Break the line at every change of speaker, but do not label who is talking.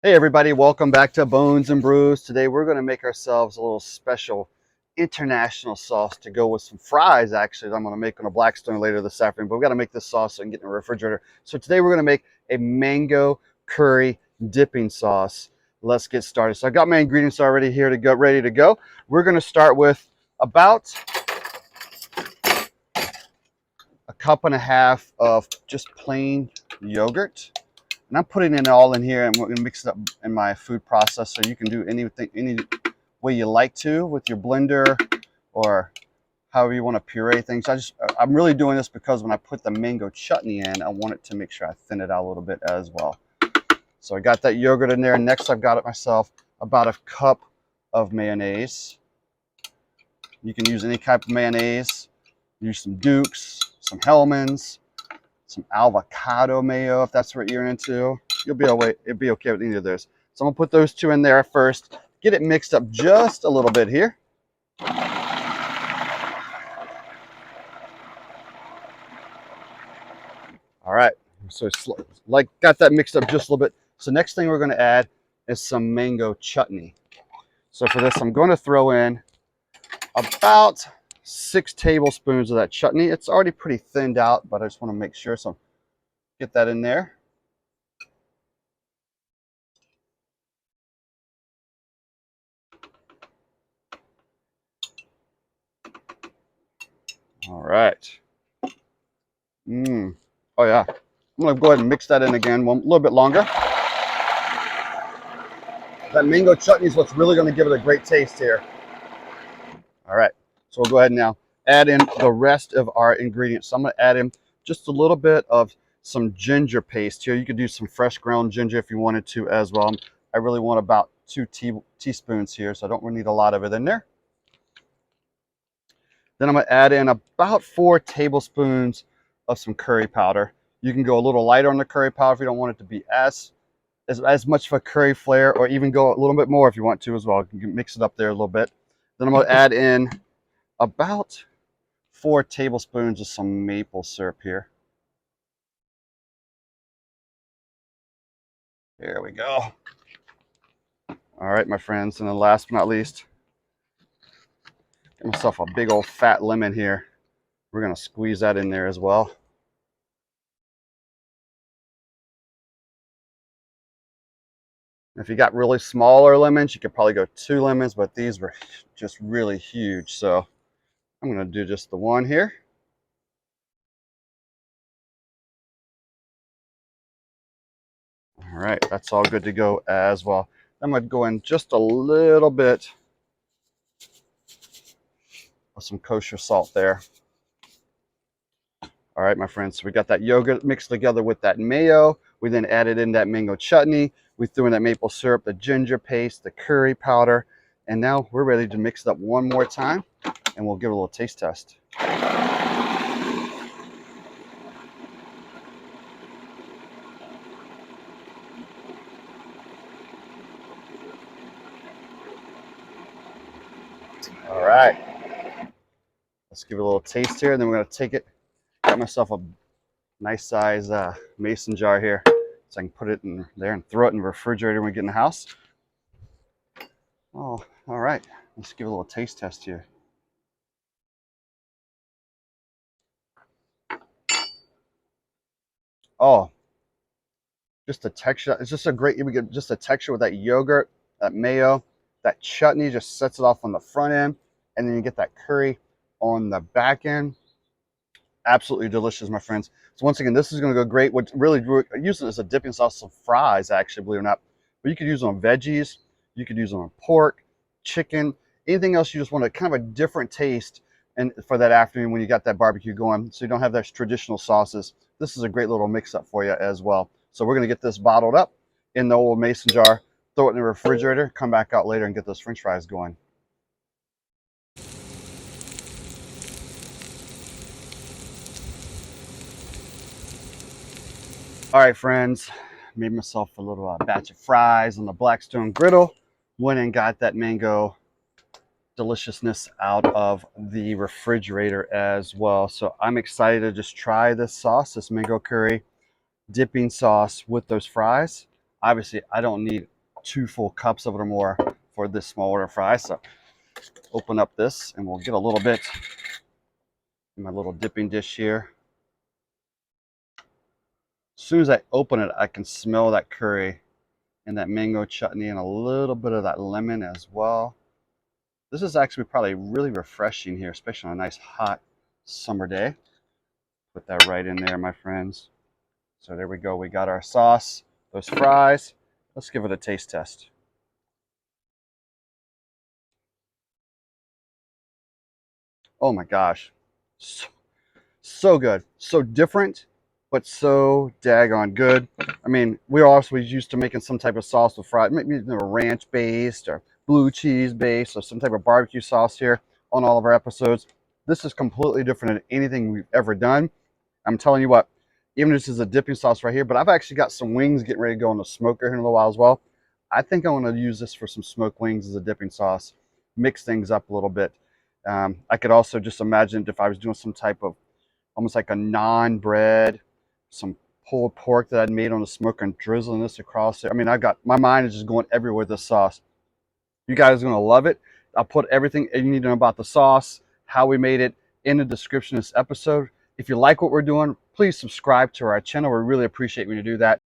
Hey everybody, welcome back to Bones and Brews. Today we're going to make ourselves a little special international sauce to go with some fries actually that I'm going to make on a Blackstone later this afternoon, but we've got to make this sauce and get in the refrigerator. So today we're going to make a mango curry dipping sauce. Let's get started. So I got my ingredients already here to go, ready to go. We're going to start with about a cup and a half of just plain yogurt. And I'm putting it all in here, and we're going to mix it up in my food processor. You can do anything, any way you like to with your blender or however you want to puree things. I'm really doing this because when I put the mango chutney in, I want it to make sure I thin it out a little bit as well. So I got that yogurt in there. Next, I've got it myself about a cup of mayonnaise. You can use any type of mayonnaise. Use some Dukes, some Hellmann's, some avocado mayo if that's what you're into. It'll be okay with either of those. So I'm gonna put those two in there first. Get it mixed up just a little bit here. All right, so it's like got that mixed up just a little bit. So next thing we're gonna add is some mango chutney. So for this, I'm gonna throw in about 6 tablespoons of that chutney. It's already pretty thinned out, but I just want to make sure. So get that in there. All right. Oh yeah. I'm gonna go ahead and mix that in again a little bit longer. That mango chutney is what's really gonna give it a great taste here. All right, so we'll go ahead and now add in the rest of our ingredients. So I'm gonna add in just a little bit of some ginger paste here. You could do some fresh ground ginger if you wanted to as well. I really want about 2 teaspoons here, so I don't really need a lot of it in there. Then I'm gonna add in about 4 tablespoons of some curry powder. You can go a little lighter on the curry powder if you don't want it to be as much of a curry flair, or even go a little bit more if you want to as well. You can mix it up there a little bit. Then I'm going to add in about 4 tablespoons of some maple syrup here. There we go. All right, my friends, and then last but not least, get myself a big old fat lemon here. We're going to squeeze that in there as well. If you got really smaller lemons, you could probably go 2 lemons, but these were just really huge, so I'm going to do just the one here. All right, that's all good to go as well. I'm going to go in just a little bit of some kosher salt there. All right, my friends, so we got that yogurt mixed together with that mayo. We then added in that mango chutney. We threw in that maple syrup, the ginger paste, the curry powder, and now we're ready to mix it up one more time, and we'll give it a little taste test. All right, let's give it a little taste here, and then we're gonna take it. Got myself a nice size mason jar here, so I can put it in there and throw it in the refrigerator when we get in the house. Oh, all right. Let's give it a little taste test here. Oh, just the texture. It's just a great. We get just the texture with that yogurt, that mayo, that chutney just sets it off on the front end, and then you get that curry on the back end. Absolutely delicious, my friends. So once again, this is going to go great. What really use it as a dipping sauce of fries, actually, believe it or not. But you could use it on veggies. You could use it on pork, chicken, anything else you just want a kind of a different taste. And for that afternoon when you got that barbecue going, so you don't have those traditional sauces, this is a great little mix-up for you as well. So we're going to get this bottled up in the old mason jar, throw it in the refrigerator, come back out later and get those French fries going. All right, friends, made myself a little batch of fries on the Blackstone griddle. Went and got that mango deliciousness out of the refrigerator as well. So I'm excited to just try this sauce, this mango curry dipping sauce with those fries. Obviously, I don't need 2 full cups of it or more for this small order fry. So open up this and we'll get a little bit in my little dipping dish here. As soon as I open it, I can smell that curry and that mango chutney and a little bit of that lemon as well. This is actually probably really refreshing here, especially on a nice hot summer day. Put that right in there, my friends. So there we go. We got our sauce, those fries. Let's give it a taste test. Oh my gosh. So good. So different, but so daggone good. I mean, we're also used to making some type of sauce with fries, maybe ranch based or blue cheese based or some type of barbecue sauce here on all of our episodes. This is completely different than anything we've ever done. I'm telling you what, even this is a dipping sauce right here, but I've actually got some wings getting ready to go in the smoker here in a little while as well. I think I want to use this for some smoked wings as a dipping sauce, mix things up a little bit. I could also just imagine if I was doing some type of almost like a naan bread, some pulled pork that I'd made on the smoker and drizzling this across there. I mean, my mind is just going everywhere with this sauce. You guys are going to love it. I'll put everything you need to know about the sauce, how we made it in the description of this episode. If you like what we're doing, please subscribe to our channel. We really appreciate when you do that.